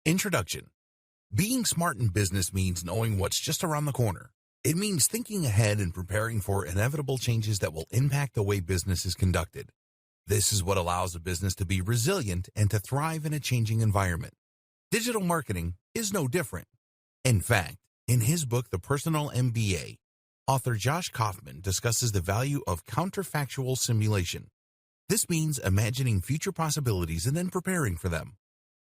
Introduction. Being smart in business means knowing what's just around the corner. It means thinking ahead and preparing for inevitable changes that will impact the way business is conducted. This is what allows a business to be resilient and to thrive in a changing environment. Digital marketing is no different. In fact, in his book, The Personal MBA, author Josh Kaufman discusses the value of counterfactual simulation. This means imagining future possibilities and then preparing for them.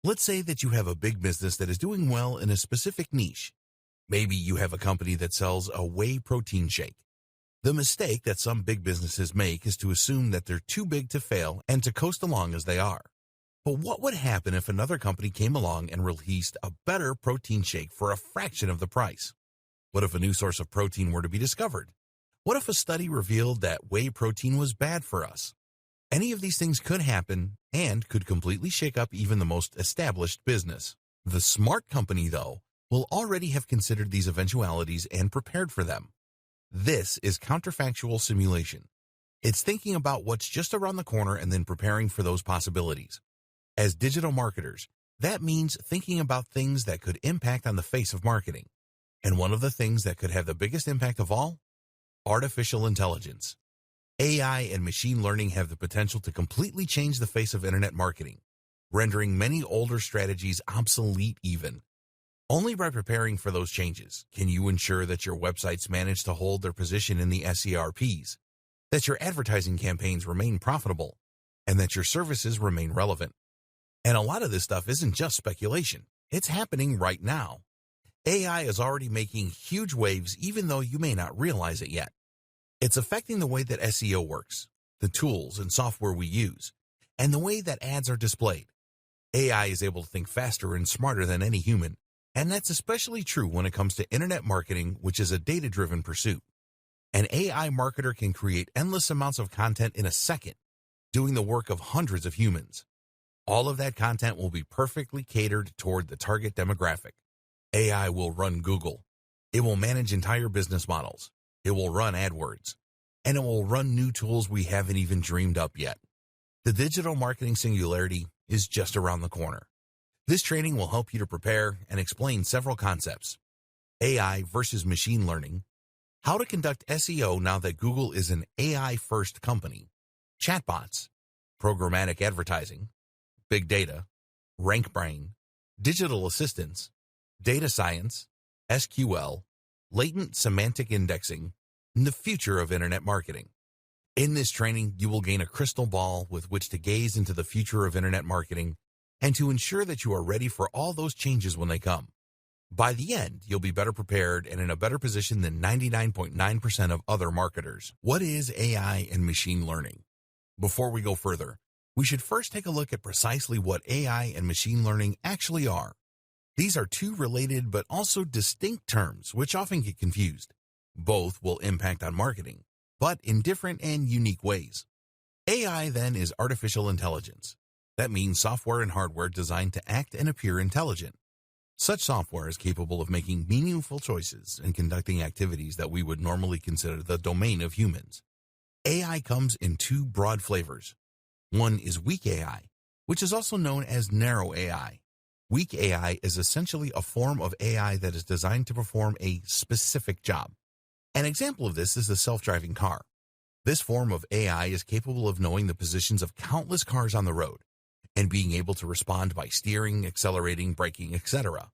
Let's say that you have a big business that is doing well in a specific niche. Maybe you have a company that sells a whey protein shake. The mistake that some big businesses make is to assume that they're too big to fail and to coast along as they are. But what would happen if another company came along and released a better protein shake for a fraction of the price? What if a new source of protein were to be discovered? What if a study revealed that whey protein was bad for us? Any of these things could happen and could completely shake up even the most established business. The smart company, though, will already have considered these eventualities and prepared for them. This is counterfactual simulation. It's thinking about what's just around the corner and then preparing for those possibilities. As digital marketers, that means thinking about things that could impact on the face of marketing. And one of the things that could have the biggest impact of all? Artificial intelligence. AI and machine learning have the potential to completely change the face of internet marketing, rendering many older strategies obsolete even. Only by preparing for those changes can you ensure that your websites manage to hold their position in the SERPs, that your advertising campaigns remain profitable, and that your services remain relevant. And a lot of this stuff isn't just speculation. It's happening right now. AI is already making huge waves even though you may not realize it yet. It's affecting the way that SEO works, the tools and software we use, and the way that ads are displayed. AI is able to think faster and smarter than any human, and that's especially true when it comes to internet marketing, which is a data-driven pursuit. An AI marketer can create endless amounts of content in a second, doing the work of hundreds of humans. All of that content will be perfectly catered toward the target demographic. AI will run Google. It will manage entire business models. It will run AdWords, and it will run new tools we haven't even dreamed up yet. The digital marketing singularity is just around the corner. This training will help you to prepare and explain several concepts. AI versus machine learning, how to conduct SEO now that Google is an AI-first company, chatbots, programmatic advertising, big data, RankBrain, digital assistants, data science, SQL, latent semantic indexing, and the future of internet marketing. In this training, you will gain a crystal ball with which to gaze into the future of internet marketing and to ensure that you are ready for all those changes when they come. By the end, you'll be better prepared and in a better position than 99.9% of other marketers. What is AI and machine learning? Before we go further, we should first take a look at precisely what AI and machine learning actually are. These are two related but also distinct terms which often get confused. Both will impact on marketing, but in different and unique ways. AI then is artificial intelligence. That means software and hardware designed to act and appear intelligent. Such software is capable of making meaningful choices and conducting activities that we would normally consider the domain of humans. AI comes in two broad flavors. One is weak AI, which is also known as narrow AI. Weak AI is essentially a form of AI that is designed to perform a specific job. An example of this is the self-driving car. This form of AI is capable of knowing the positions of countless cars on the road and being able to respond by steering, accelerating, braking, etc.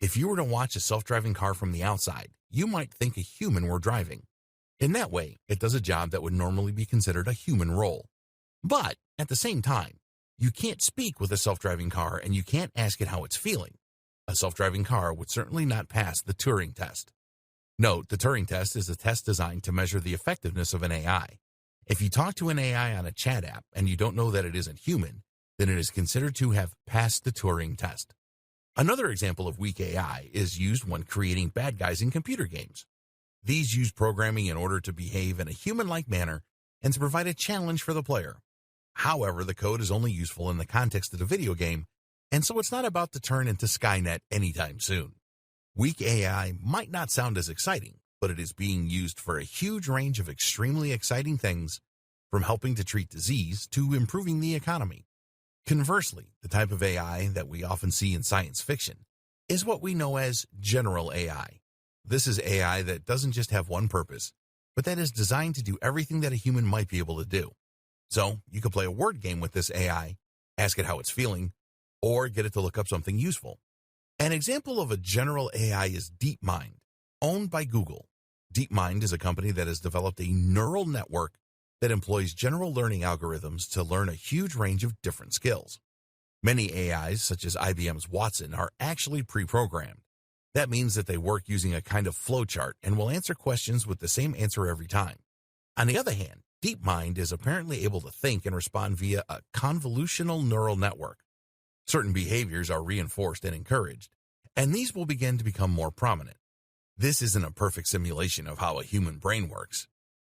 If you were to watch a self-driving car from the outside, you might think a human were driving. In that way, it does a job that would normally be considered a human role. But at the same time, you can't speak with a self-driving car and you can't ask it how it's feeling. A self-driving car would certainly not pass the Turing test. Note, the Turing test is a test designed to measure the effectiveness of an AI. If you talk to an AI on a chat app and you don't know that it isn't human, then it is considered to have passed the Turing test. Another example of weak AI is used when creating bad guys in computer games. These use programming in order to behave in a human-like manner and to provide a challenge for the player. However, the code is only useful in the context of the video game, and so it's not about to turn into Skynet anytime soon. Weak AI might not sound as exciting, but it is being used for a huge range of extremely exciting things, from helping to treat disease to improving the economy. Conversely, the type of AI that we often see in science fiction is what we know as general AI. This is AI that doesn't just have one purpose, but that is designed to do everything that a human might be able to do. So you could play a word game with this AI, ask it how it's feeling, or get it to look up something useful. An example of a general AI is DeepMind, owned by Google. DeepMind is a company that has developed a neural network that employs general learning algorithms to learn a huge range of different skills. Many AIs, such as IBM's Watson, are actually pre-programmed. That means that they work using a kind of flowchart and will answer questions with the same answer every time. On the other hand, DeepMind is apparently able to think and respond via a convolutional neural network. Certain behaviors are reinforced and encouraged, and these will begin to become more prominent. This isn't a perfect simulation of how a human brain works.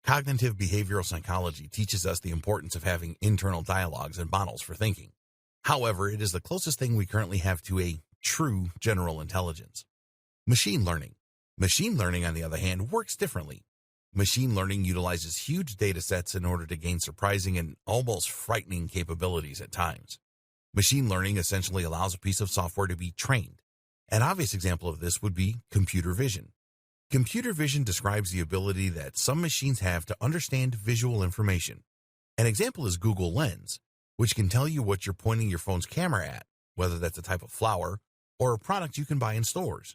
Cognitive behavioral psychology teaches us the importance of having internal dialogues and models for thinking. However, it is the closest thing we currently have to a true general intelligence. Machine learning. Machine learning, on the other hand, works differently. Machine learning utilizes huge data sets in order to gain surprising and almost frightening capabilities at times. Machine learning essentially allows a piece of software to be trained. An obvious example of this would be computer vision. Computer vision describes the ability that some machines have to understand visual information. An example is Google Lens, which can tell you what you're pointing your phone's camera at, whether that's a type of flower or a product you can buy in stores.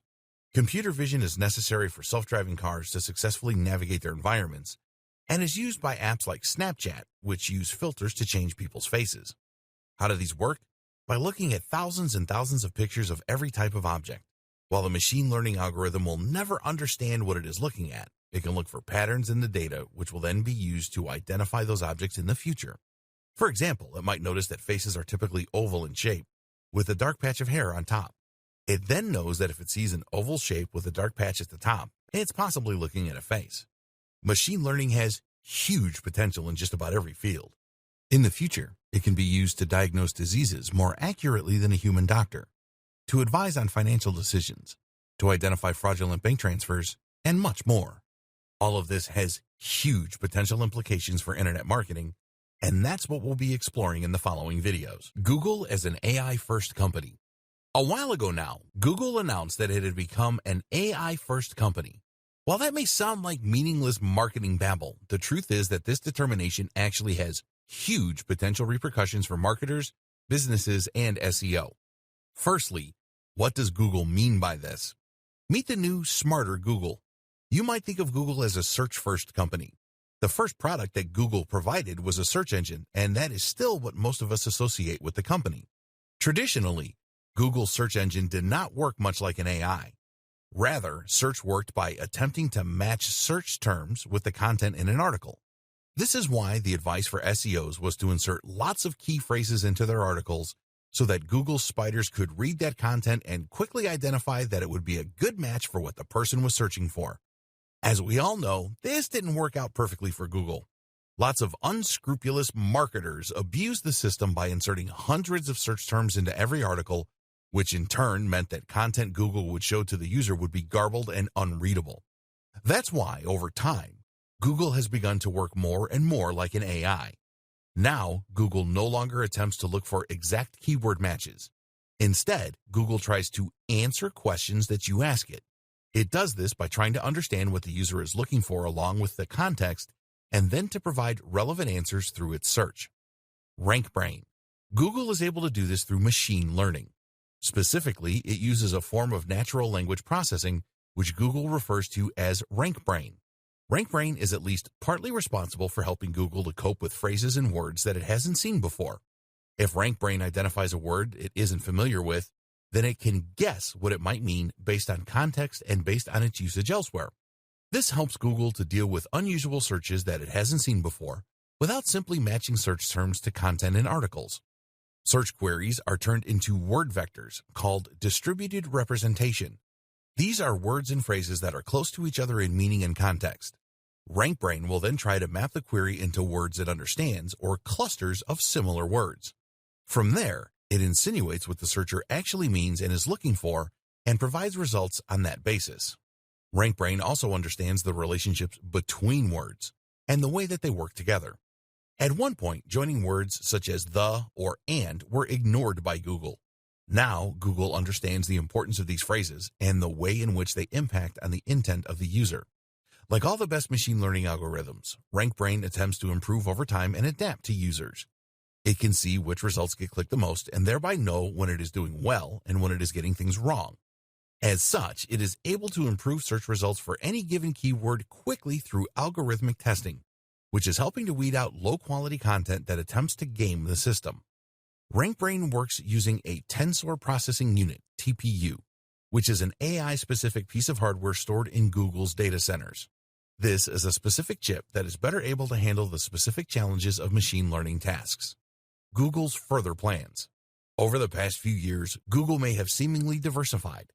Computer vision is necessary for self-driving cars to successfully navigate their environments and is used by apps like Snapchat, which use filters to change people's faces. How do these work? By looking at thousands and thousands of pictures of every type of object. While the machine learning algorithm will never understand what it is looking at, it can look for patterns in the data, which will then be used to identify those objects in the future. For example, it might notice that faces are typically oval in shape, with a dark patch of hair on top. It then knows that if it sees an oval shape with a dark patch at the top, it's possibly looking at a face. Machine learning has huge potential in just about every field. In the future, it can be used to diagnose diseases more accurately than a human doctor, to advise on financial decisions, to identify fraudulent bank transfers, and much more. All of this has huge potential implications for internet marketing, and that's what we'll be exploring in the following videos. Google as an AI-first company. A while ago now, Google announced that it had become an AI-first company. While that may sound like meaningless marketing babble, the truth is that this determination actually has huge potential repercussions for marketers, businesses, and SEO. Firstly, what does Google mean by this? Meet the new, smarter Google. You might think of Google as a search-first company. The first product that Google provided was a search engine, and that is still what most of us associate with the company. Traditionally, Google's search engine did not work much like an AI. Rather, search worked by attempting to match search terms with the content in an article. This is why the advice for SEOs was to insert lots of key phrases into their articles so that Google spiders could read that content and quickly identify that it would be a good match for what the person was searching for. As we all know, this didn't work out perfectly for Google. Lots of unscrupulous marketers abused the system by inserting hundreds of search terms into every article, which in turn meant that content Google would show to the user would be garbled and unreadable. That's why, over time, Google has begun to work more and more like an AI. Now, Google no longer attempts to look for exact keyword matches. Instead, Google tries to answer questions that you ask it. It does this by trying to understand what the user is looking for along with the context, and then to provide relevant answers through its search. RankBrain. Google is able to do this through machine learning. Specifically, it uses a form of natural language processing, which Google refers to as RankBrain. RankBrain is at least partly responsible for helping Google to cope with phrases and words that it hasn't seen before. If RankBrain identifies a word it isn't familiar with, then it can guess what it might mean based on context and based on its usage elsewhere. This helps Google to deal with unusual searches that it hasn't seen before without simply matching search terms to content in articles. Search queries are turned into word vectors called distributed representation. These are words and phrases that are close to each other in meaning and context. RankBrain will then try to map the query into words it understands or clusters of similar words. From there, it insinuates what the searcher actually means and is looking for and provides results on that basis. RankBrain also understands the relationships between words and the way that they work together. At one point, joining words such as the or and were ignored by Google. Now, Google understands the importance of these phrases and the way in which they impact on the intent of the user. Like all the best machine learning algorithms, RankBrain attempts to improve over time and adapt to users. It can see which results get clicked the most and thereby know when it is doing well and when it is getting things wrong. As such, it is able to improve search results for any given keyword quickly through algorithmic testing, which is helping to weed out low-quality content that attempts to game the system. RankBrain works using a Tensor Processing Unit, TPU, which is an AI-specific piece of hardware stored in Google's data centers. This is a specific chip that is better able to handle the specific challenges of machine learning tasks. Google's further plans. Over the past few years, Google may have seemingly diversified.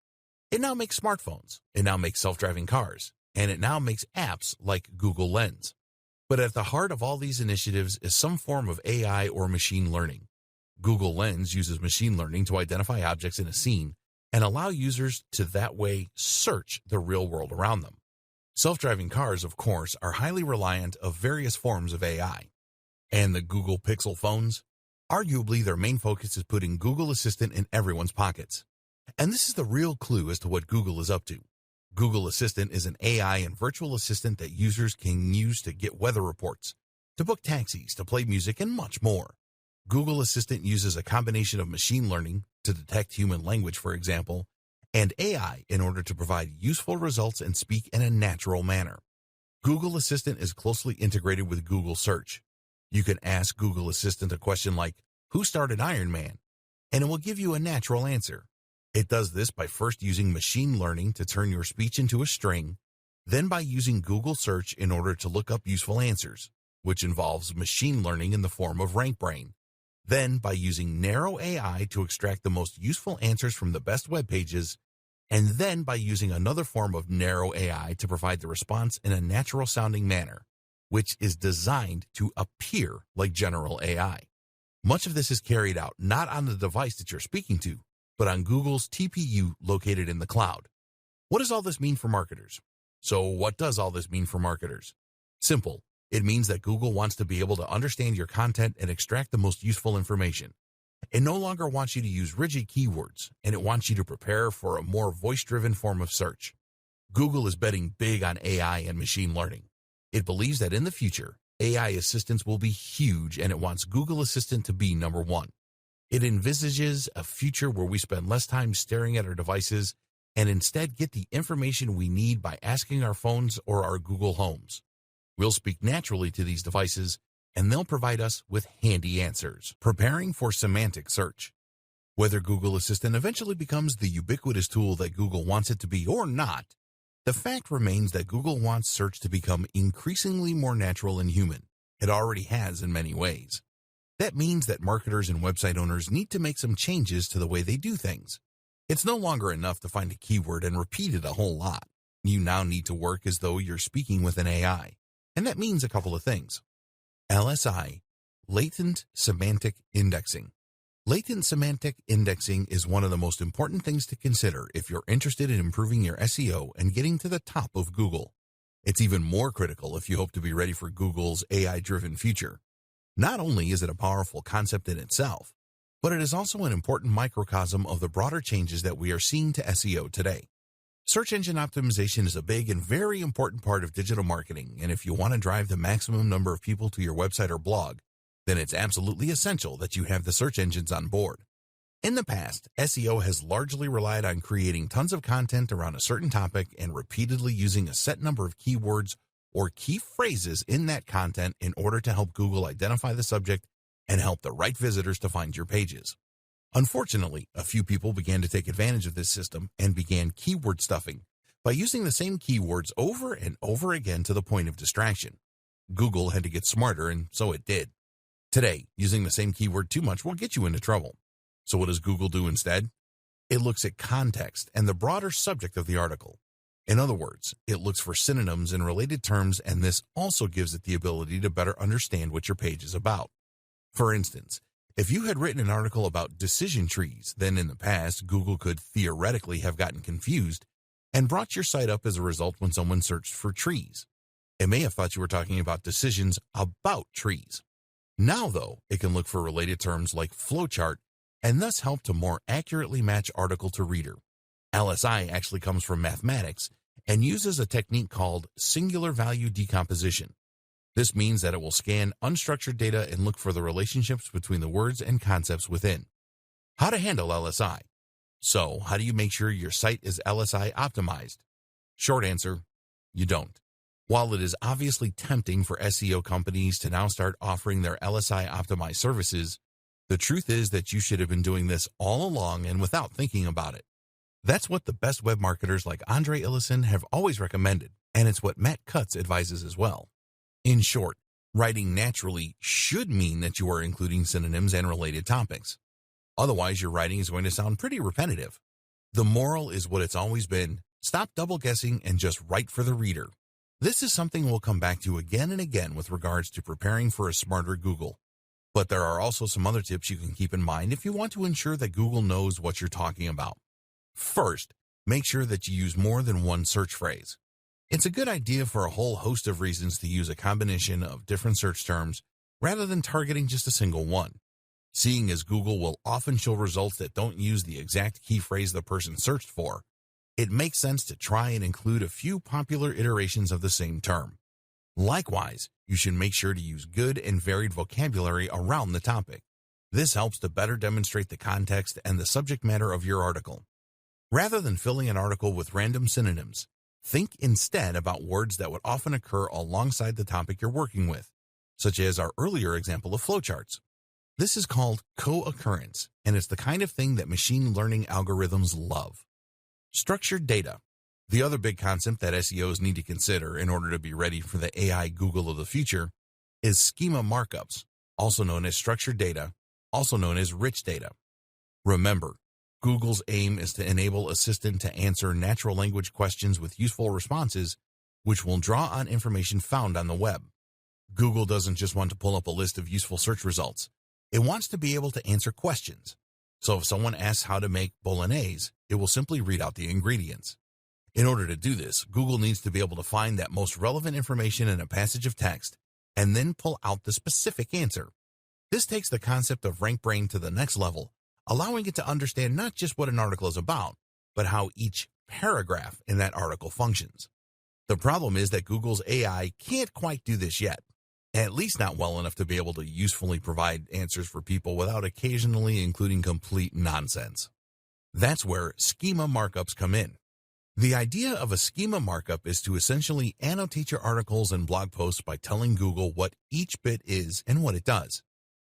It now makes smartphones, it now makes self-driving cars, and it now makes apps like Google Lens. But at the heart of all these initiatives is some form of AI or machine learning. Google Lens uses machine learning to identify objects in a scene and allow users to that way search the real world around them. Self-driving cars, of course, are highly reliant of various forms of AI. And the Google Pixel phones? Arguably, their main focus is putting Google Assistant in everyone's pockets. And this is the real clue as to what Google is up to. Google Assistant is an AI and virtual assistant that users can use to get weather reports, to book taxis, to play music, and much more. Google Assistant uses a combination of machine learning to detect human language, for example, and AI in order to provide useful results and speak in a natural manner. Google Assistant is closely integrated with Google Search. You can ask Google Assistant a question like, "Who started Iron Man?" and it will give you a natural answer. It does this by first using machine learning to turn your speech into a string, then by using Google Search in order to look up useful answers, which involves machine learning in the form of RankBrain, then by using narrow AI to extract the most useful answers from the best web pages, and then by using another form of narrow AI to provide the response in a natural-sounding manner, which is designed to appear like general AI. Much of this is carried out not on the device that you're speaking to, but on Google's TPU located in the cloud. What does all this mean for marketers? So what does all this mean for marketers? Simple. It means that Google wants to be able to understand your content and extract the most useful information. It no longer wants you to use rigid keywords, and it wants you to prepare for a more voice-driven form of search. Google is betting big on AI and machine learning. It believes that in the future, AI assistants will be huge, and it wants Google Assistant to be number one. It envisages a future where we spend less time staring at our devices and instead get the information we need by asking our phones or our Google Homes. We'll speak naturally to these devices, and they'll provide us with handy answers. Preparing for semantic search. Whether Google Assistant eventually becomes the ubiquitous tool that Google wants it to be or not, the fact remains that Google wants search to become increasingly more natural and human. It already has in many ways. That means that marketers and website owners need to make some changes to the way they do things. It's no longer enough to find a keyword and repeat it a whole lot. You now need to work as though you're speaking with an AI. And that means a couple of things. LSI, Latent Semantic Indexing. Latent semantic indexing is one of the most important things to consider if you're interested in improving your SEO and getting to the top of Google. It's even more critical if you hope to be ready for Google's AI-driven future. Not only is it a powerful concept in itself, but it is also an important microcosm of the broader changes that we are seeing to SEO today. Search engine optimization is a big and very important part of digital marketing, and if you want to drive the maximum number of people to your website or blog, then it's absolutely essential that you have the search engines on board. In the past, SEO has largely relied on creating tons of content around a certain topic and repeatedly using a set number of keywords or key phrases in that content in order to help Google identify the subject and help the right visitors to find your pages. Unfortunately, a few people began to take advantage of this system and began keyword stuffing by using the same keywords over and over again to the point of distraction. Google had to get smarter, and so it did. Today, using the same keyword too much will get you into trouble. So what does Google do instead? It looks at context and the broader subject of the article. In other words, it looks for synonyms and related terms, and this also gives it the ability to better understand what your page is about. For instance, if you had written an article about decision trees, then in the past, Google could theoretically have gotten confused and brought your site up as a result when someone searched for trees. It may have thought you were talking about decisions about trees. Now, though, it can look for related terms like flowchart and thus help to more accurately match article to reader. LSI actually comes from mathematics and uses a technique called singular value decomposition. This means that it will scan unstructured data and look for the relationships between the words and concepts within. How to handle LSI. So, how do you make sure your site is LSI optimized? Short answer, you don't. While it is obviously tempting for SEO companies to now start offering their LSI optimized services, the truth is that you should have been doing this all along and without thinking about it. That's what the best web marketers like Andre Ellison have always recommended, and it's what Matt Cutts advises as well. In short, writing naturally should mean that you are including synonyms and related topics. Otherwise, your writing is going to sound pretty repetitive. The moral is what it's always been: stop double guessing and just write for the reader. This is something we'll come back to again and again with regards to preparing for a smarter Google. But there are also some other tips you can keep in mind if you want to ensure that Google knows what you're talking about. First, make sure that you use more than one search phrase. It's a good idea for a whole host of reasons to use a combination of different search terms rather than targeting just a single one. Seeing as Google will often show results that don't use the exact key phrase the person searched for, it makes sense to try and include a few popular iterations of the same term. Likewise, you should make sure to use good and varied vocabulary around the topic. This helps to better demonstrate the context and the subject matter of your article. Rather than filling an article with random synonyms, think instead about words that would often occur alongside the topic you're working with, such as our earlier example of flowcharts. This is called co-occurrence, and it's the kind of thing that machine learning algorithms love. Structured data. The other big concept that SEOs need to consider in order to be ready for the AI Google of the future is schema markups, also known as structured data, also known as rich data. Remember, Google's aim is to enable Assistant to answer natural language questions with useful responses, which will draw on information found on the web. Google doesn't just want to pull up a list of useful search results. It wants to be able to answer questions. So if someone asks how to make bolognese, it will simply read out the ingredients. In order to do this, Google needs to be able to find that most relevant information in a passage of text and then pull out the specific answer. This takes the concept of RankBrain to the next level, allowing it to understand not just what an article is about, but how each paragraph in that article functions. The problem is that Google's AI can't quite do this yet, at least not well enough to be able to usefully provide answers for people without occasionally including complete nonsense. That's where schema markups come in. The idea of a schema markup is to essentially annotate your articles and blog posts by telling Google what each bit is and what it does.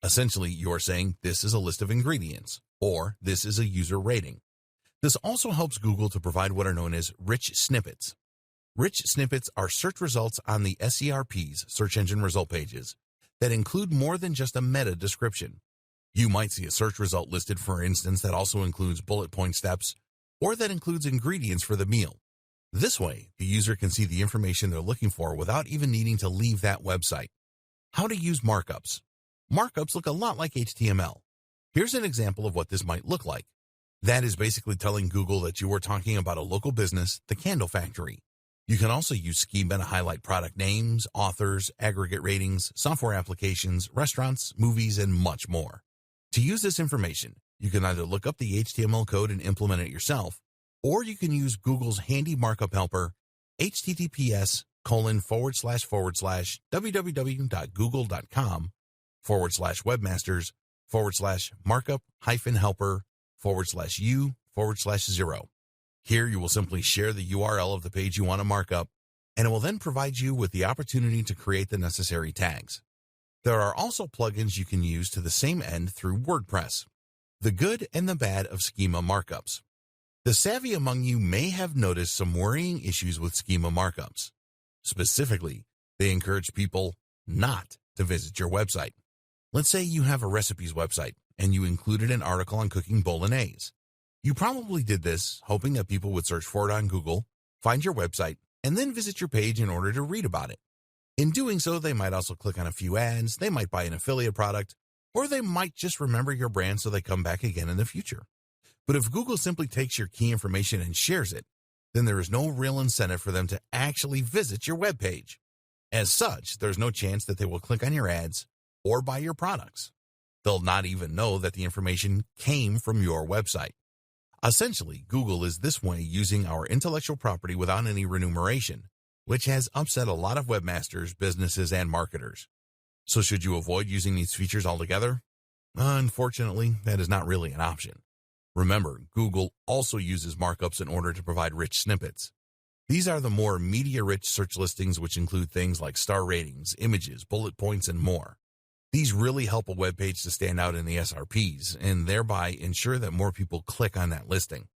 Essentially, you're saying this is a list of ingredients, or this is a user rating. This also helps Google to provide what are known as rich snippets. Rich snippets are search results on the SERP's search engine result pages that include more than just a meta description. You might see a search result listed, for instance, that also includes bullet point steps, or that includes ingredients for the meal. This way, the user can see the information they're looking for without even needing to leave that website. How to use markups. Markups look a lot like HTML. Here's an example of what this might look like. That is basically telling Google that you are talking about a local business, the Candle Factory. You can also use schema to highlight product names, authors, aggregate ratings, software applications, restaurants, movies, and much more. To use this information, you can either look up the HTML code and implement it yourself, or you can use Google's handy markup helper, https://www.google.com/webmasters/markup-helper/u/0. Here you will simply share the URL of the page you want to mark up, and it will then provide you with the opportunity to create the necessary tags. There are also plugins you can use to the same end through WordPress. The good and the bad of schema markups. The savvy among you may have noticed some worrying issues with schema markups. Specifically, they encourage people not to visit your website. Let's say you have a recipes website and you included an article on cooking bolognese. You probably did this hoping that people would search for it on Google, find your website, and then visit your page in order to read about it. In doing so, they might also click on a few ads, they might buy an affiliate product, or they might just remember your brand so they come back again in the future. But if Google simply takes your key information and shares it, then there is no real incentive for them to actually visit your web page. As such, there's no chance that they will click on your ads, or buy your products. They'll not even know that the information came from your website. Essentially, Google is this way using our intellectual property without any remuneration, which has upset a lot of webmasters, businesses, and marketers. So should you avoid using these features altogether? Unfortunately, that is not really an option. Remember, Google also uses markups in order to provide rich snippets. These are the more media-rich search listings, which include things like star ratings, images, bullet points, and more. These really help a web page to stand out in the SRPs and thereby ensure that more people click on that listing.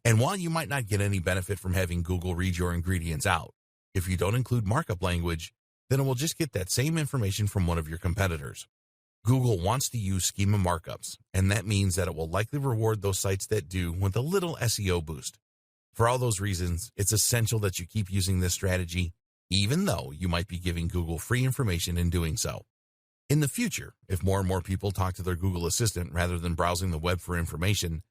And while you might not get any benefit from having Google read your ingredients out, if you don't include markup language, then it will just get that same information from one of your competitors. Google wants to use schema markups, and that means that it will likely reward those sites that do with a little SEO boost. For all those reasons, it's essential that you keep using this strategy, even though you might be giving Google free information in doing so. In the future, if more and more people talk to their Google Assistant rather than browsing the web for information,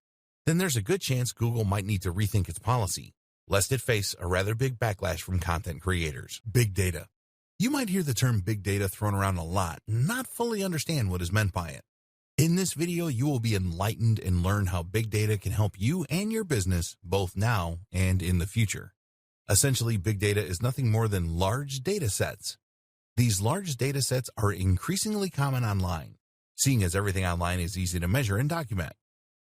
then there's a good chance Google might need to rethink its policy, lest it face a rather big backlash from content creators. Big data. You might hear the term big data thrown around a lot and not fully understand what is meant by it. In this video, you will be enlightened and learn how big data can help you and your business both now and in the future. Essentially, big data is nothing more than large data sets. These large data sets are increasingly common online, seeing as everything online is easy to measure and document.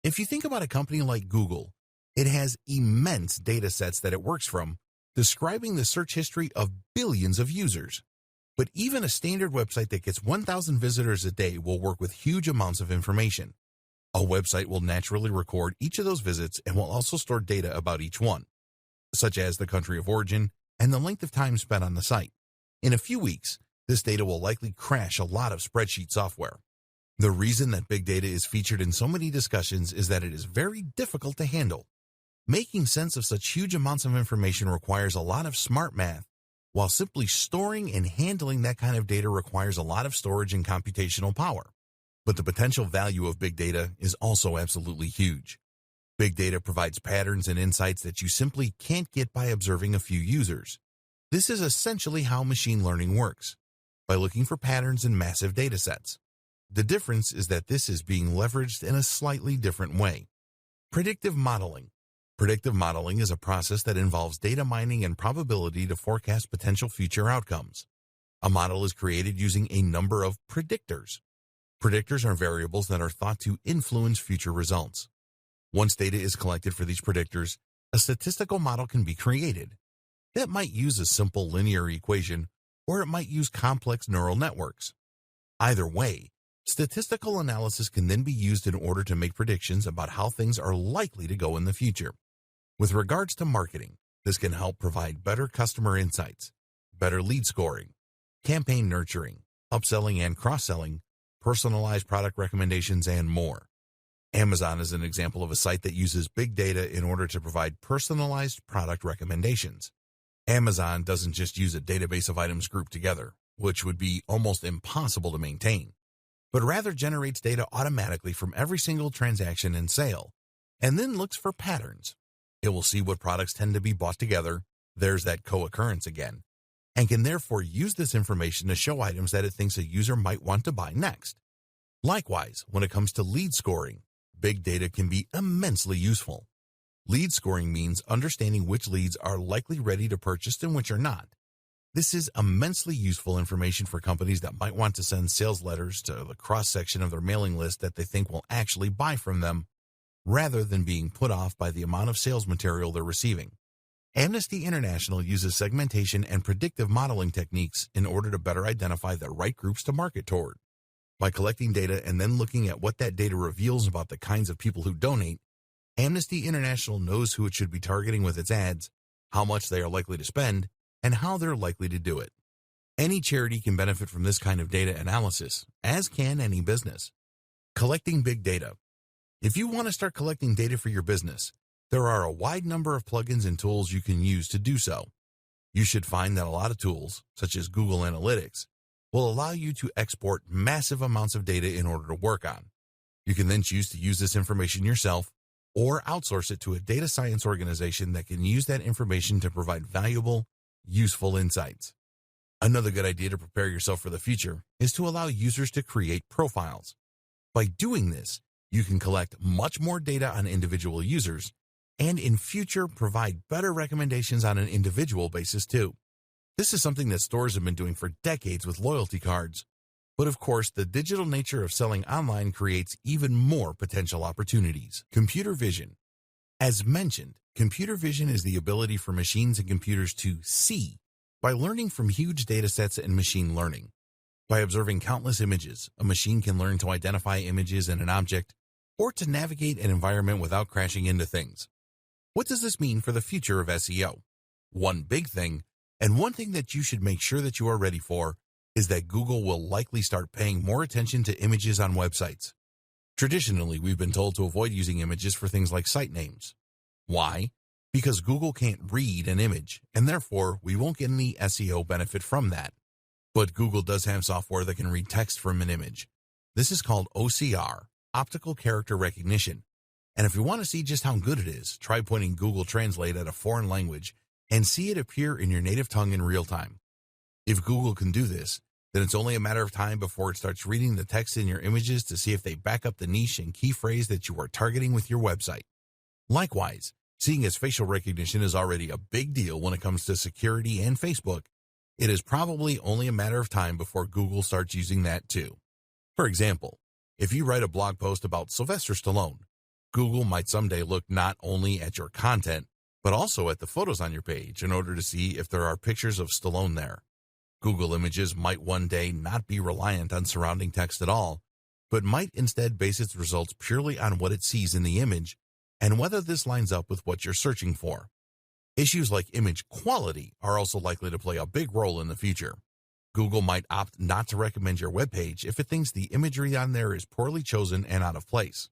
If you think about a company like Google, it has immense data sets that it works from, describing the search history of billions of users. But even a standard website that gets 1,000 visitors a day will work with huge amounts of information. A website will naturally record each of those visits and will also store data about each one, such as the country of origin and the length of time spent on the site. In a few weeks, this data will likely crash a lot of spreadsheet software. The reason that big data is featured in so many discussions is that it is very difficult to handle. Making sense of such huge amounts of information requires a lot of smart math, while simply storing and handling that kind of data requires a lot of storage and computational power. But the potential value of big data is also absolutely huge. Big data provides patterns and insights that you simply can't get by observing a few users. This is essentially how machine learning works, by looking for patterns in massive data sets. The difference is that this is being leveraged in a slightly different way. Predictive modeling. Predictive modeling is a process that involves data mining and probability to forecast potential future outcomes. A model is created using a number of predictors. Predictors are variables that are thought to influence future results. Once data is collected for these predictors, a statistical model can be created. That might use a simple linear equation, or it might use complex neural networks. Either way, statistical analysis can then be used in order to make predictions about how things are likely to go in the future. With regards to marketing, this can help provide better customer insights, better lead scoring, campaign nurturing, upselling and cross-selling, personalized product recommendations, and more. Amazon is an example of a site that uses big data in order to provide personalized product recommendations. Amazon doesn't just use a database of items grouped together, which would be almost impossible to maintain, but rather generates data automatically from every single transaction and sale, and then looks for patterns. It will see what products tend to be bought together, there's that co-occurrence again, and can therefore use this information to show items that it thinks a user might want to buy next. Likewise, when it comes to lead scoring, big data can be immensely useful. Lead scoring means understanding which leads are likely ready to purchase and which are not. This is immensely useful information for companies that might want to send sales letters to the cross-section of their mailing list that they think will actually buy from them, rather than being put off by the amount of sales material they're receiving. Amnesty International uses segmentation and predictive modeling techniques in order to better identify the right groups to market toward. By collecting data and then looking at what that data reveals about the kinds of people who donate, Amnesty International knows who it should be targeting with its ads, how much they are likely to spend, and how they're likely to do it. Any charity can benefit from this kind of data analysis, as can any business. Collecting big data. If you want to start collecting data for your business, there are a wide number of plugins and tools you can use to do so. You should find that a lot of tools, such as Google Analytics, will allow you to export massive amounts of data in order to work on. You can then choose to use this information yourself or outsource it to a data science organization that can use that information to provide valuable, useful insights. Another good idea to prepare yourself for the future is to allow users to create profiles. By doing this, you can collect much more data on individual users and in future provide better recommendations on an individual basis too. This is something that stores have been doing for decades with loyalty cards. But of course, the digital nature of selling online creates even more potential opportunities. Computer vision. As mentioned, computer vision is the ability for machines and computers to see by learning from huge data sets and machine learning. By observing countless images, a machine can learn to identify images in an object or to navigate an environment without crashing into things. What does this mean for the future of SEO? One big thing, and one thing that you should make sure that you are ready for, is that Google will likely start paying more attention to images on websites. Traditionally, we've been told to avoid using images for things like site names. Why? Because Google can't read an image, and therefore we won't get any SEO benefit from that. But Google does have software that can read text from an image. This is called OCR, Optical Character Recognition. And if you want to see just how good it is, try pointing Google Translate at a foreign language and see it appear in your native tongue in real time. If Google can do this, then it's only a matter of time before it starts reading the text in your images to see if they back up the niche and key phrase that you are targeting with your website. Likewise, seeing as facial recognition is already a big deal when it comes to security and Facebook, it is probably only a matter of time before Google starts using that too. For example, if you write a blog post about Sylvester Stallone, Google might someday look not only at your content, but also at the photos on your page in order to see if there are pictures of Stallone there. Google Images might one day not be reliant on surrounding text at all, but might instead base its results purely on what it sees in the image and whether this lines up with what you're searching for. Issues like image quality are also likely to play a big role in the future. Google might opt not to recommend your web page if it thinks the imagery on there is poorly chosen and out of place.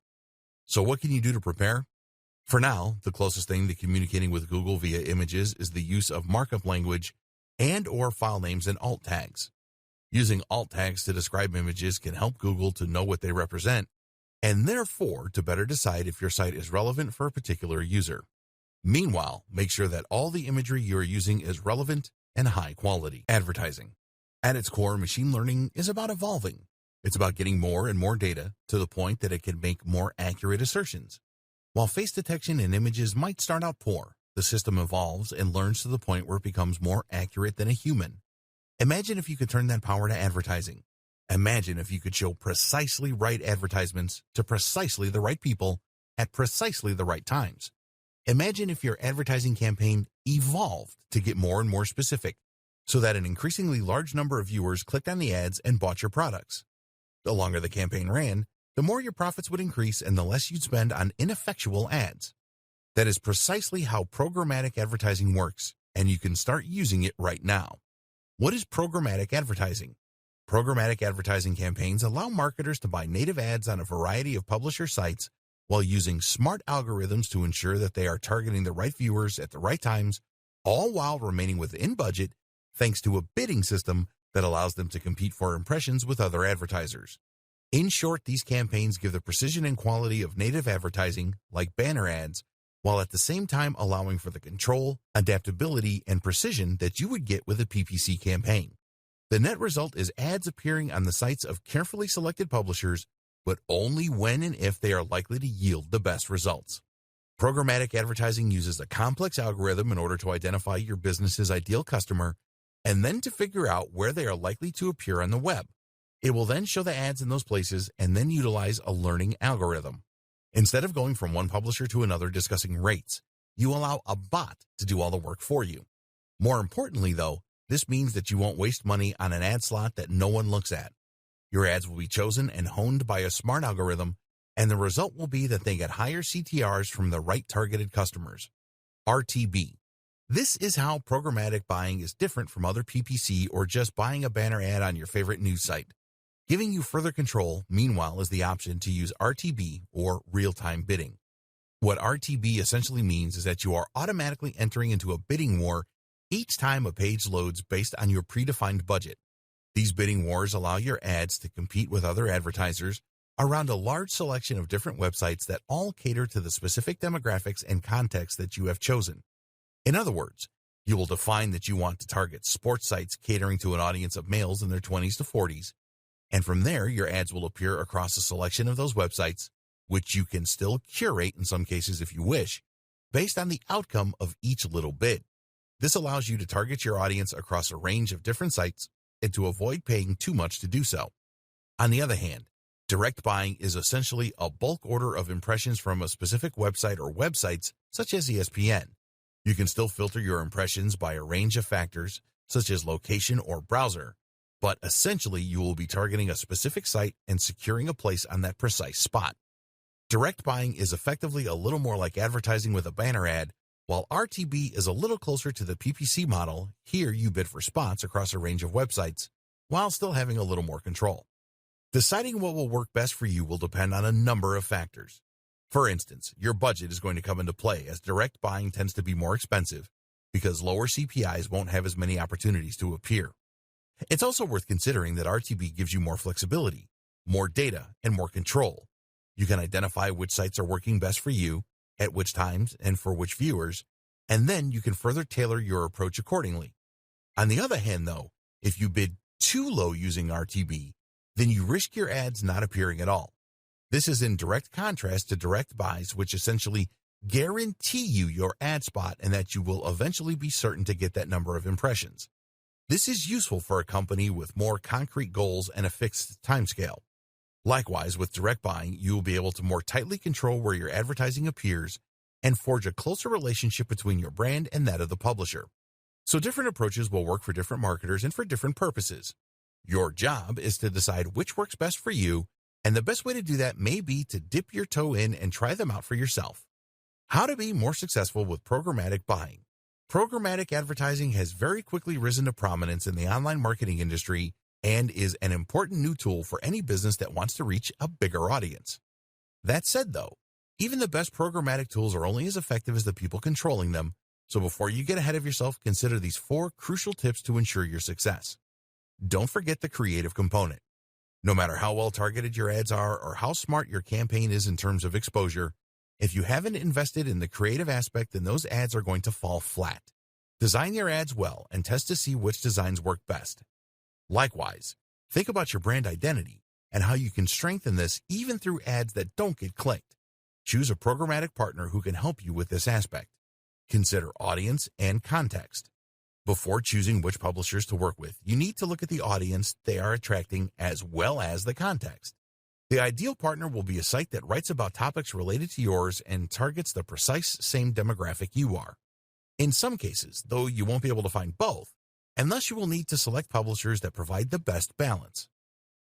So what can you do to prepare? For now, the closest thing to communicating with Google via images is the use of markup language and/or file names and alt tags. Using alt tags to describe images can help Google to know what they represent and therefore to better decide if your site is relevant for a particular user. Meanwhile, make sure that all the imagery you are using is relevant and high quality. Advertising. At its core, machine learning is about evolving. It's about getting more and more data to the point that it can make more accurate assertions. While face detection in images might start out poor, the system evolves and learns to the point where it becomes more accurate than a human. Imagine if you could turn that power to advertising. Imagine if you could show precisely right advertisements to precisely the right people at precisely the right times. Imagine if your advertising campaign evolved to get more and more specific, so that an increasingly large number of viewers clicked on the ads and bought your products. The longer the campaign ran, the more your profits would increase and the less you'd spend on ineffectual ads. That is precisely how programmatic advertising works, and you can start using it right now. What is programmatic advertising? Programmatic advertising campaigns allow marketers to buy native ads on a variety of publisher sites while using smart algorithms to ensure that they are targeting the right viewers at the right times, all while remaining within budget thanks to a bidding system that allows them to compete for impressions with other advertisers. In short, these campaigns give the precision and quality of native advertising, like banner ads, while at the same time allowing for the control, adaptability, and precision that you would get with a PPC campaign. The net result is ads appearing on the sites of carefully selected publishers, but only when and if they are likely to yield the best results. Programmatic advertising uses a complex algorithm in order to identify your business's ideal customer and then to figure out where they are likely to appear on the web. It will then show the ads in those places and then utilize a learning algorithm. Instead of going from one publisher to another discussing rates, you allow a bot to do all the work for you. More importantly, though, this means that you won't waste money on an ad slot that no one looks at. Your ads will be chosen and honed by a smart algorithm, and the result will be that they get higher CTRs from the right targeted customers. RTB. This is how programmatic buying is different from other PPC or just buying a banner ad on your favorite news site. Giving you further control, meanwhile, is the option to use RTB or real-time bidding. What RTB essentially means is that you are automatically entering into a bidding war each time a page loads based on your predefined budget. These bidding wars allow your ads to compete with other advertisers around a large selection of different websites that all cater to the specific demographics and context that you have chosen. In other words, You will define that you want to target sports sites catering to an audience of males in their 20s to 40s, and from there, your ads will appear across a selection of those websites, which you can still curate in some cases if you wish, based on the outcome of each little bid. This allows you to target your audience across a range of different sites and to avoid paying too much to do so. On the other hand, direct buying is essentially a bulk order of impressions from a specific website or websites such as ESPN. You can still filter your impressions by a range of factors such as location or browser, but essentially you will be targeting a specific site and securing a place on that precise spot. Direct buying is effectively a little more like advertising with a banner ad, while RTB is a little closer to the PPC model. Here you bid for spots across a range of websites, while still having a little more control. Deciding what will work best for you will depend on a number of factors. For instance, your budget is going to come into play, as direct buying tends to be more expensive because lower CPIs won't have as many opportunities to appear. It's also worth considering that RTB gives you more flexibility, more data, and more control. You can identify which sites are working best for you, at which times, and for which viewers, and then you can further tailor your approach accordingly. On the other hand, though, if you bid too low using RTB, then you risk your ads not appearing at all. This is in direct contrast to direct buys, which essentially guarantee you your ad spot and that you will eventually be certain to get that number of impressions. This is useful for a company with more concrete goals and a fixed timescale. Likewise, with direct buying, you will be able to more tightly control where your advertising appears and forge a closer relationship between your brand and that of the publisher. So different approaches will work for different marketers and for different purposes. Your job is to decide which works best for you, and the best way to do that may be to dip your toe in and try them out for yourself. How to be more successful with programmatic buying. Programmatic advertising has very quickly risen to prominence in the online marketing industry and is an important new tool for any business that wants to reach a bigger audience. That said, though, even the best programmatic tools are only as effective as the people controlling them, so before you get ahead of yourself, consider these 4 crucial tips to ensure your success. Don't forget the creative component. No matter how well targeted your ads are or how smart your campaign is in terms of exposure, if you haven't invested in the creative aspect, then those ads are going to fall flat. Design your ads well and test to see which designs work best. Likewise, think about your brand identity and how you can strengthen this even through ads that don't get clicked. Choose a programmatic partner who can help you with this aspect. Consider audience and context. Before choosing which publishers to work with, you need to look at the audience they are attracting as well as the context. The ideal partner will be a site that writes about topics related to yours and targets the precise same demographic you are. In some cases, though, you won't be able to find both, and thus you will need to select publishers that provide the best balance.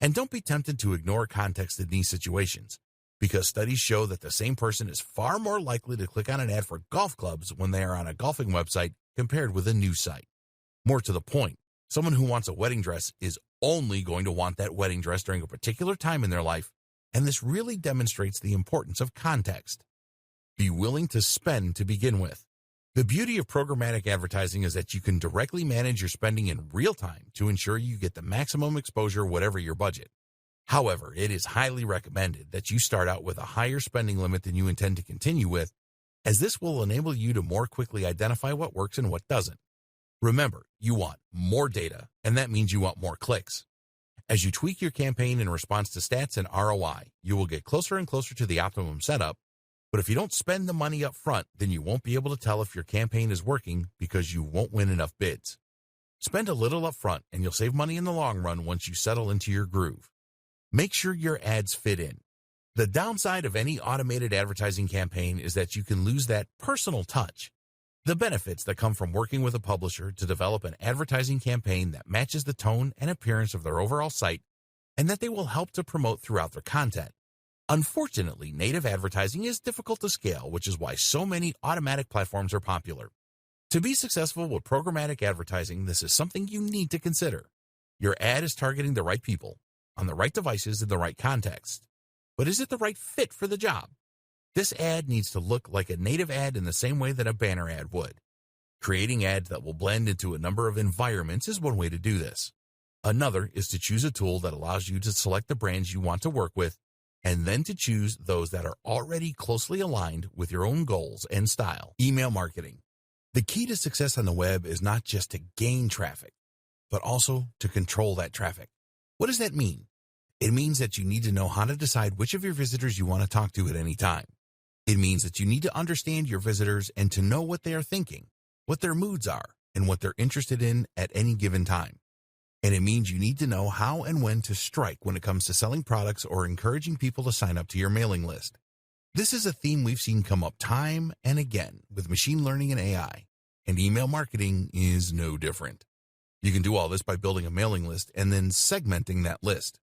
And don't be tempted to ignore context in these situations, because studies show that the same person is far more likely to click on an ad for golf clubs when they are on a golfing website compared with a news site. More to the point, someone who wants a wedding dress is only going to want that wedding dress during a particular time in their life, and this really demonstrates the importance of context. Be willing to spend to begin with. The beauty of programmatic advertising is that you can directly manage your spending in real time to ensure you get the maximum exposure whatever your budget. However, it is highly recommended that you start out with a higher spending limit than you intend to continue with, as this will enable you to more quickly identify what works and what doesn't. Remember, you want more data, and that means you want more clicks. As you tweak your campaign in response to stats and ROI, you will get closer and closer to the optimum setup, but if you don't spend the money up front, then you won't be able to tell if your campaign is working because you won't win enough bids. Spend a little up front, and you'll save money in the long run once you settle into your groove. Make sure your ads fit in. The downside of any automated advertising campaign is that you can lose that personal touch. The benefits that come from working with a publisher to develop an advertising campaign that matches the tone and appearance of their overall site, and that they will help to promote throughout their content. Unfortunately, native advertising is difficult to scale, which is why so many automatic platforms are popular. To be successful with programmatic advertising, this is something you need to consider. Your ad is targeting the right people, on the right devices, in the right context. But is it the right fit for the job? This ad needs to look like a native ad in the same way that a banner ad would. Creating ads that will blend into a number of environments is one way to do this. Another is to choose a tool that allows you to select the brands you want to work with, and then to choose those that are already closely aligned with your own goals and style. Email marketing. The key to success on the web is not just to gain traffic, but also to control that traffic. What does that mean? It means that you need to know how to decide which of your visitors you want to talk to at any time. It means that you need to understand your visitors and to know what they are thinking, what their moods are, and what they're interested in at any given time. And it means you need to know how and when to strike when it comes to selling products or encouraging people to sign up to your mailing list. This is a theme we've seen come up time and again with machine learning and AI, and email marketing is no different. You can do all this by building a mailing list and then segmenting that list.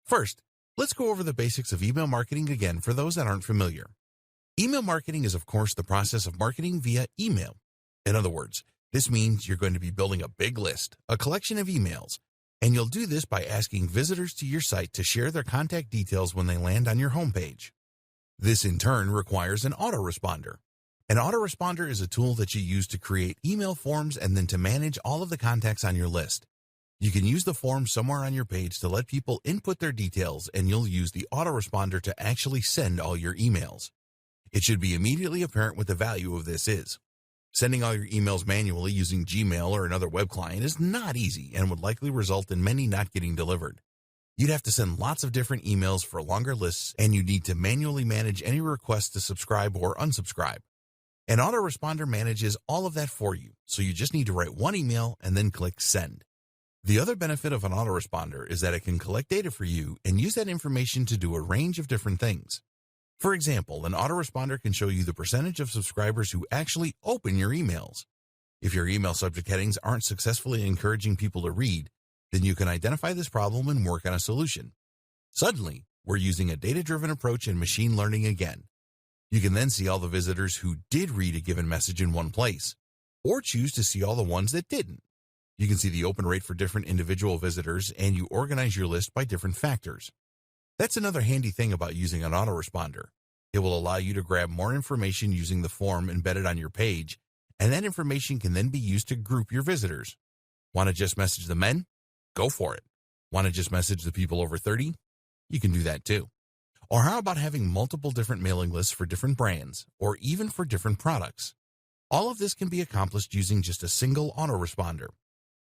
First, let's go over the basics of email marketing again for those that aren't familiar. Email marketing is, of course, the process of marketing via email. In other words, this means you're going to be building a big list, a collection of emails, and you'll do this by asking visitors to your site to share their contact details when they land on your homepage. This, in turn, requires an autoresponder. An autoresponder is a tool that you use to create email forms and then to manage all of the contacts on your list. You can use the form somewhere on your page to let people input their details, and you'll use the autoresponder to actually send all your emails. It should be immediately apparent what the value of this is. Sending all your emails manually using Gmail or another web client is not easy and would likely result in many not getting delivered. You'd have to send lots of different emails for longer lists, and you need to manually manage any requests to subscribe or unsubscribe. An autoresponder manages all of that for you, so you just need to write one email and then click send. The other benefit of an autoresponder is that it can collect data for you and use that information to do a range of different things. For example, an autoresponder can show you the percentage of subscribers who actually open your emails. If your email subject headings aren't successfully encouraging people to read, then you can identify this problem and work on a solution. Suddenly, we're using a data-driven approach in machine learning again. You can then see all the visitors who did read a given message in one place, or choose to see all the ones that didn't. You can see the open rate for different individual visitors, and you organize your list by different factors. That's another handy thing about using an autoresponder. It will allow you to grab more information using the form embedded on your page, and that information can then be used to group your visitors. Want to just message the men? Go for it. Want to just message the people over 30? You can do that too. Or how about having multiple different mailing lists for different brands, or even for different products? All of this can be accomplished using just a single autoresponder.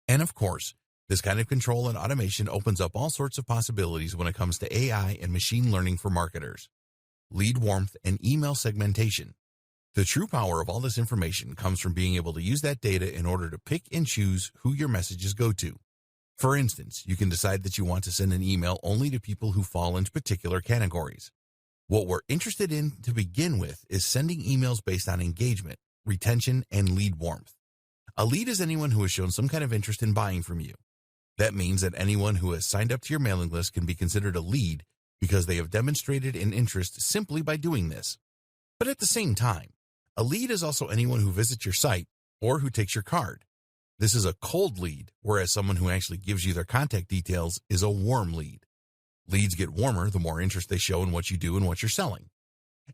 And of course, this kind of control and automation opens up all sorts of possibilities when it comes to AI and machine learning for marketers. Lead warmth and email segmentation. The true power of all this information comes from being able to use that data in order to pick and choose who your messages go to. For instance, you can decide that you want to send an email only to people who fall into particular categories. What we're interested in to begin with is sending emails based on engagement, retention, and lead warmth. A lead is anyone who has shown some kind of interest in buying from you. That means that anyone who has signed up to your mailing list can be considered a lead because they have demonstrated an interest simply by doing this. But at the same time, a lead is also anyone who visits your site or who takes your card. This is a cold lead, whereas someone who actually gives you their contact details is a warm lead. Leads get warmer the more interest they show in what you do and what you're selling.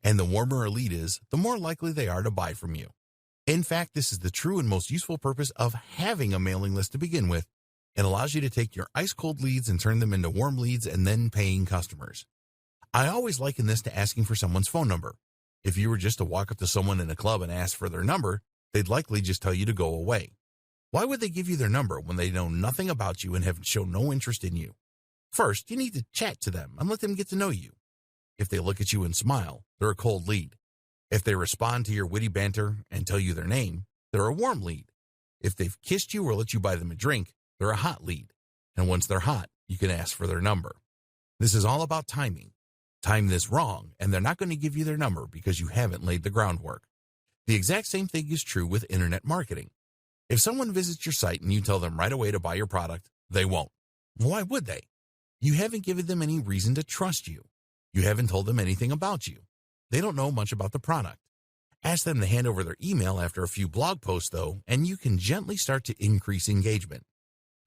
And the warmer a lead is, the more likely they are to buy from you. In fact, this is the true and most useful purpose of having a mailing list to begin with. It allows you to take your ice-cold leads and turn them into warm leads and then paying customers. I always liken this to asking for someone's phone number. If you were just to walk up to someone in a club and ask for their number, they'd likely just tell you to go away. Why would they give you their number when they know nothing about you and have shown no interest in you? First, you need to chat to them and let them get to know you. If they look at you and smile, they're a cold lead. If they respond to your witty banter and tell you their name, they're a warm lead. If they've kissed you or let you buy them a drink, they're a hot lead. And once they're hot, you can ask for their number. This is all about timing. Time this wrong, and they're not going to give you their number because you haven't laid the groundwork. The exact same thing is true with internet marketing. If someone visits your site and you tell them right away to buy your product, they won't. Why would they? You haven't given them any reason to trust you. You haven't told them anything about you. They don't know much about the product. Ask them to hand over their email after a few blog posts, though, and you can gently start to increase engagement.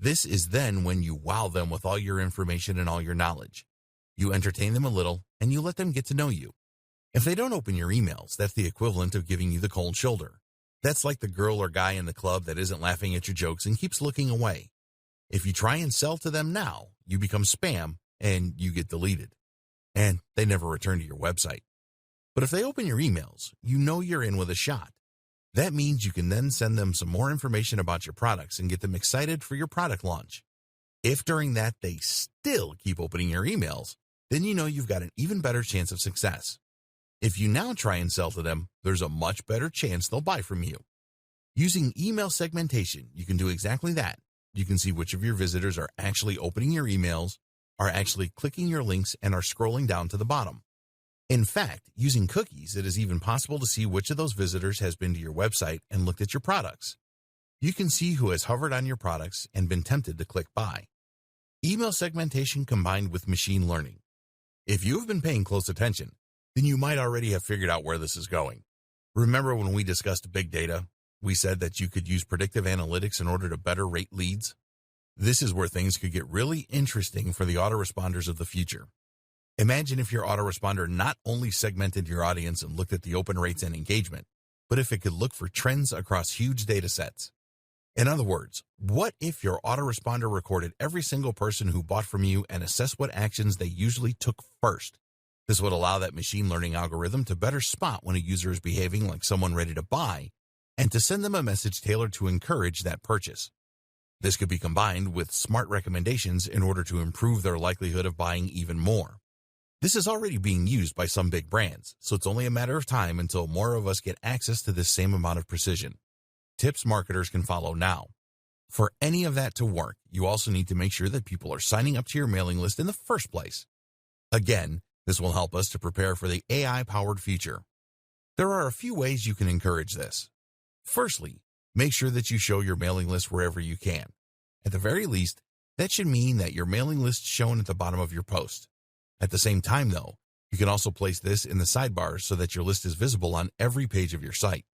This is then when you wow them with all your information and all your knowledge. You entertain them a little, and you let them get to know you. If they don't open your emails, that's the equivalent of giving you the cold shoulder. That's like the girl or guy in the club that isn't laughing at your jokes and keeps looking away. If you try and sell to them now, you become spam and you get deleted. And they never return to your website. But if they open your emails, you know you're in with a shot. That means you can then send them some more information about your products and get them excited for your product launch. If during that they still keep opening your emails, then you know you've got an even better chance of success. If you now try and sell to them, there's a much better chance they'll buy from you. Using email segmentation, you can do exactly that. You can see which of your visitors are actually opening your emails, are actually clicking your links, and are scrolling down to the bottom. In fact, using cookies, it is even possible to see which of those visitors has been to your website and looked at your products. You can see who has hovered on your products and been tempted to click buy. Email segmentation combined with machine learning. If you have been paying close attention, then you might already have figured out where this is going. Remember when we discussed big data? We said that you could use predictive analytics in order to better rate leads. This is where things could get really interesting for the autoresponders of the future. Imagine if your autoresponder not only segmented your audience and looked at the open rates and engagement, but if it could look for trends across huge data sets. In other words, what if your autoresponder recorded every single person who bought from you and assessed what actions they usually took first? This would allow that machine learning algorithm to better spot when a user is behaving like someone ready to buy and to send them a message tailored to encourage that purchase. This could be combined with smart recommendations in order to improve their likelihood of buying even more. This is already being used by some big brands, so it's only a matter of time until more of us get access to this same amount of precision. Tips marketers can follow now. For any of that to work, you also need to make sure that people are signing up to your mailing list in the first place. Again, this will help us to prepare for the AI-powered future. There are a few ways you can encourage this. Firstly, make sure that you show your mailing list wherever you can. At the very least, that should mean that your mailing list is shown at the bottom of your post. At the same time, though, you can also place this in the sidebar so that your list is visible on every page of your site.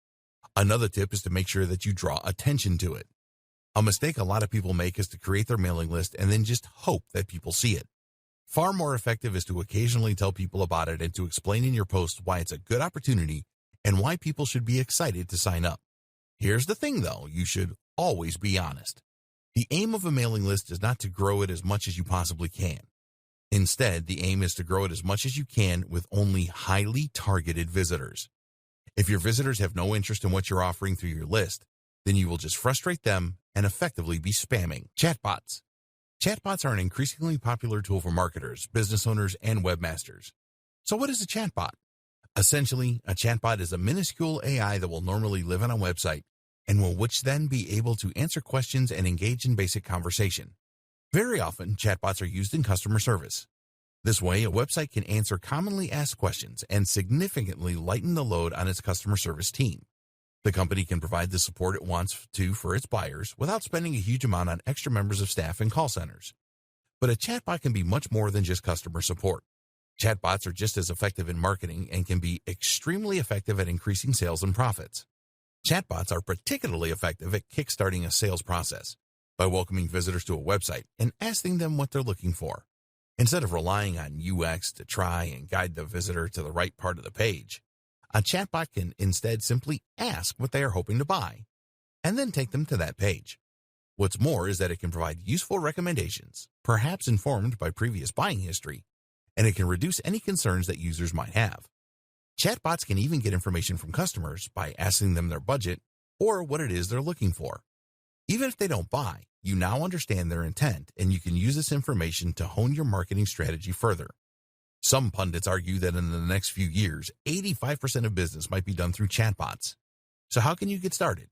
Another tip is to make sure that you draw attention to it. A mistake a lot of people make is to create their mailing list and then just hope that people see it. Far more effective is to occasionally tell people about it and to explain in your post why it's a good opportunity and why people should be excited to sign up. Here's the thing, though, you should always be honest. The aim of a mailing list is not to grow it as much as you possibly can. Instead, the aim is to grow it as much as you can with only highly targeted visitors. If your visitors have no interest in what you're offering through your list, then you will just frustrate them and effectively be spamming. Chatbots. Chatbots are an increasingly popular tool for marketers, business owners, and webmasters. So what is a chatbot? Essentially, a chatbot is a minuscule AI that will normally live on a website and will which then be able to answer questions and engage in basic conversation. Very often, chatbots are used in customer service. This way, a website can answer commonly asked questions and significantly lighten the load on its customer service team. The company can provide the support it wants to for its buyers without spending a huge amount on extra members of staff and call centers. But a chatbot can be much more than just customer support. Chatbots are just as effective in marketing and can be extremely effective at increasing sales and profits. Chatbots are particularly effective at kickstarting a sales process by welcoming visitors to a website and asking them what they're looking for. Instead of relying on UX to try and guide the visitor to the right part of the page, a chatbot can instead simply ask what they are hoping to buy and then take them to that page. What's more is that it can provide useful recommendations, perhaps informed by previous buying history, and it can reduce any concerns that users might have. Chatbots can even get information from customers by asking them their budget or what it is they're looking for. Even if they don't buy, you now understand their intent, and you can use this information to hone your marketing strategy further. Some pundits argue that in the next few years, 85% of business might be done through chatbots. So how can you get started?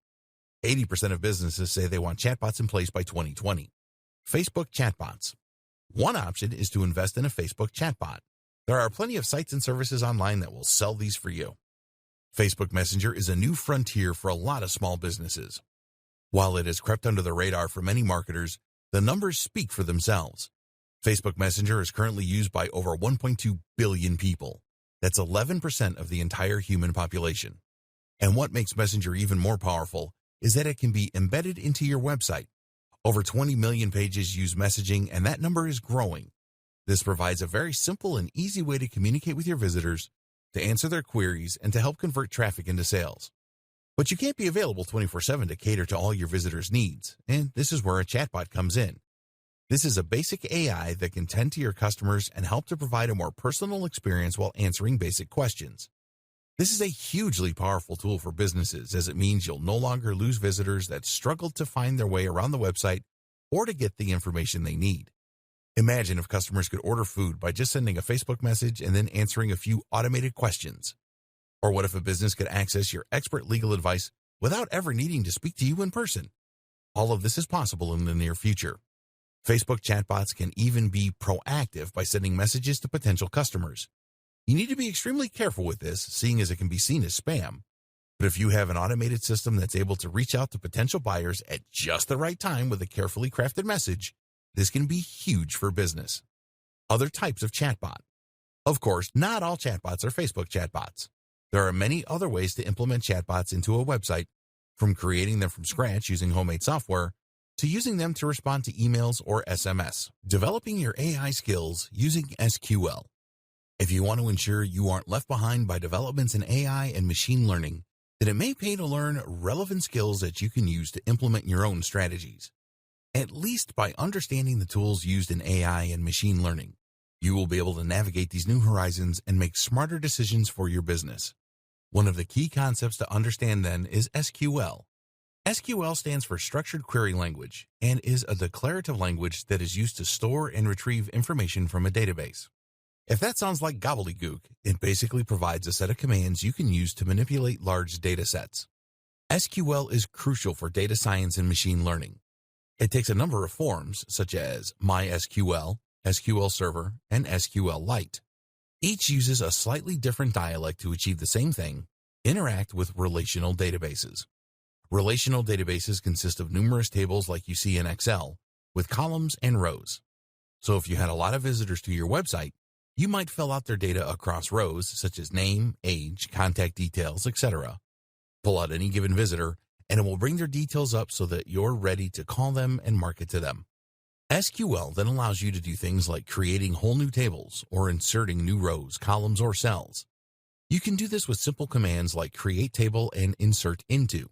80% of businesses say they want chatbots in place by 2020. Facebook chatbots. One option is to invest in a Facebook chatbot. There are plenty of sites and services online that will sell these for you. Facebook Messenger is a new frontier for a lot of small businesses. While it has crept under the radar for many marketers, the numbers speak for themselves. Facebook Messenger is currently used by over 1.2 billion people. That's 11% of the entire human population. And what makes Messenger even more powerful is that it can be embedded into your website. Over 20 million pages use messaging, and that number is growing. This provides a very simple and easy way to communicate with your visitors, to answer their queries, and to help convert traffic into sales. But you can't be available 24/7 to cater to all your visitors' needs, and this is where a chatbot comes in. This is a basic AI that can tend to your customers and help to provide a more personal experience while answering basic questions. This is a hugely powerful tool for businesses as it means you'll no longer lose visitors that struggle to find their way around the website or to get the information they need. Imagine if customers could order food by just sending a Facebook message and then answering a few automated questions. Or what if a business could access your expert legal advice without ever needing to speak to you in person? All of this is possible in the near future. Facebook chatbots can even be proactive by sending messages to potential customers. You need to be extremely careful with this, seeing as it can be seen as spam. But if you have an automated system that's able to reach out to potential buyers at just the right time with a carefully crafted message, this can be huge for business. Other types of chatbot. Of course, not all chatbots are Facebook chatbots. There are many other ways to implement chatbots into a website, from creating them from scratch using homemade software, to using them to respond to emails or SMS. Developing your AI skills using SQL. If you want to ensure you aren't left behind by developments in AI and machine learning, then it may pay to learn relevant skills that you can use to implement your own strategies. At least by understanding the tools used in AI and machine learning, you will be able to navigate these new horizons and make smarter decisions for your business. One of the key concepts to understand then is SQL. SQL stands for Structured Query Language and is a declarative language that is used to store and retrieve information from a database. If that sounds like gobbledygook, it basically provides a set of commands you can use to manipulate large data sets. SQL is crucial for data science and machine learning. It takes a number of forms, such as MySQL, SQL Server, and SQLite. Each uses a slightly different dialect to achieve the same thing: interact with relational databases. Relational databases consist of numerous tables like you see in Excel, with columns and rows. So if you had a lot of visitors to your website, you might fill out their data across rows such as name, age, contact details, etc. Pull out any given visitor, and it will bring their details up so that you're ready to call them and market to them. SQL then allows you to do things like creating whole new tables or inserting new rows, columns, or cells. You can do this with simple commands like create table and insert into.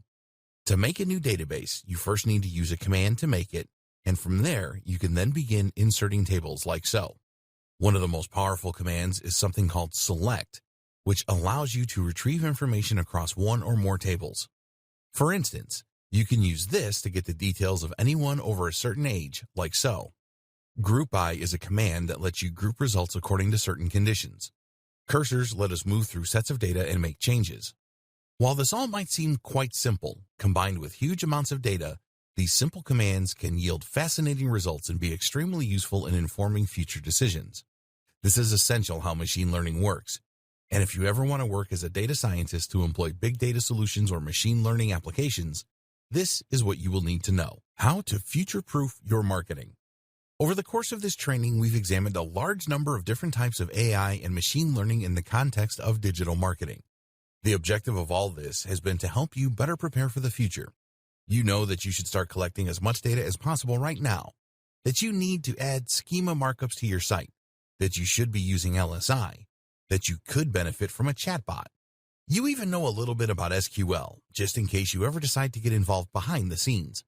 To make a new database, you first need to use a command to make it, and from there, you can then begin inserting tables like so. One of the most powerful commands is something called select, which allows you to retrieve information across one or more tables. For instance, you can use this to get the details of anyone over a certain age, like so. Group by is a command that lets you group results according to certain conditions. Cursors let us move through sets of data and make changes. While this all might seem quite simple, combined with huge amounts of data, these simple commands can yield fascinating results and be extremely useful in informing future decisions. This is essential how machine learning works. And if you ever want to work as a data scientist to employ big data solutions or machine learning applications, this is what you will need to know: how to future-proof your marketing. Over the course of this training, we've examined a large number of different types of AI and machine learning in the context of digital marketing. The objective of all this has been to help you better prepare for the future. You know that you should start collecting as much data as possible right now, that you need to add schema markups to your site, that you should be using LSI, that you could benefit from a chatbot. You even know a little bit about SQL, just in case you ever decide to get involved behind the scenes.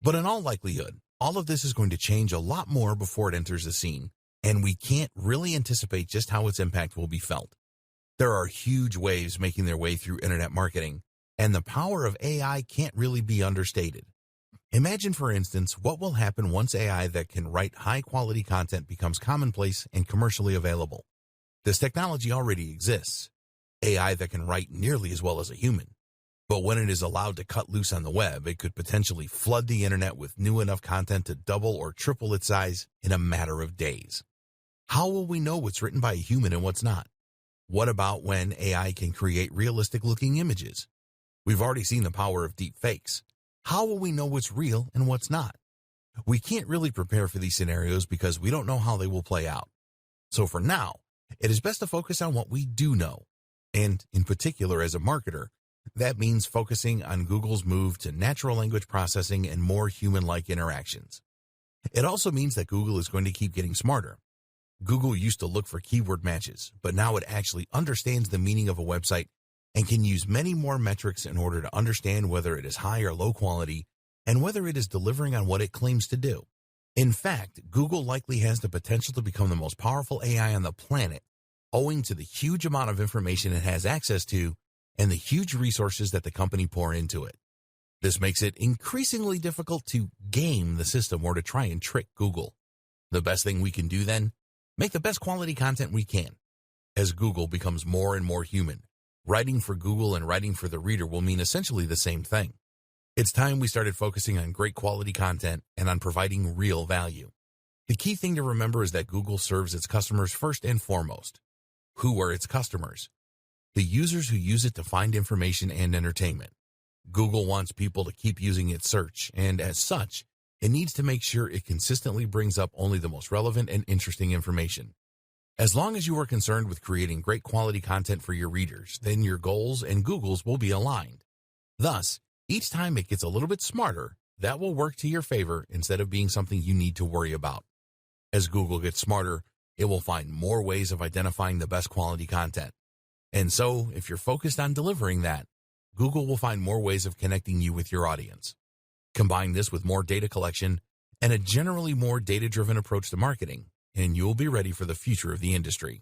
But in all likelihood, all of this is going to change a lot more before it enters the scene, and we can't really anticipate just how its impact will be felt. There are huge waves making their way through internet marketing, and the power of AI can't really be understated. Imagine, for instance, what will happen once AI that can write high-quality content becomes commonplace and commercially available. This technology already exists. AI that can write nearly as well as a human. But when it is allowed to cut loose on the web, it could potentially flood the internet with new enough content to double or triple its size in a matter of days. How will we know what's written by a human and what's not? What about when AI can create realistic-looking images? We've already seen the power of deep fakes. How will we know what's real and what's not? We can't really prepare for these scenarios because we don't know how they will play out. So for now, it is best to focus on what we do know. And in particular, as a marketer, that means focusing on Google's move to natural language processing and more human-like interactions. It also means that Google is going to keep getting smarter. Google used to look for keyword matches, but now it actually understands the meaning of a website and can use many more metrics in order to understand whether it is high or low quality and whether it is delivering on what it claims to do. In fact, Google likely has the potential to become the most powerful AI on the planet owing to the huge amount of information it has access to and the huge resources that the company pour into it. This makes it increasingly difficult to game the system or to try and trick Google. The best thing we can do then? Make the best quality content we can. As Google becomes more and more human, writing for Google and writing for the reader will mean essentially the same thing. It's time we started focusing on great quality content and on providing real value. The key thing to remember is that Google serves its customers first and foremost. Who are its customers? The users who use it to find information and entertainment. Google wants people to keep using its search, and as such, it needs to make sure it consistently brings up only the most relevant and interesting information. As long as you are concerned with creating great quality content for your readers, then your goals and Google's will be aligned. Thus, each time it gets a little bit smarter, that will work to your favor instead of being something you need to worry about. As Google gets smarter, it will find more ways of identifying the best quality content. And so, if you're focused on delivering that, Google will find more ways of connecting you with your audience. Combine this with more data collection and a generally more data-driven approach to marketing, and you'll be ready for the future of the industry.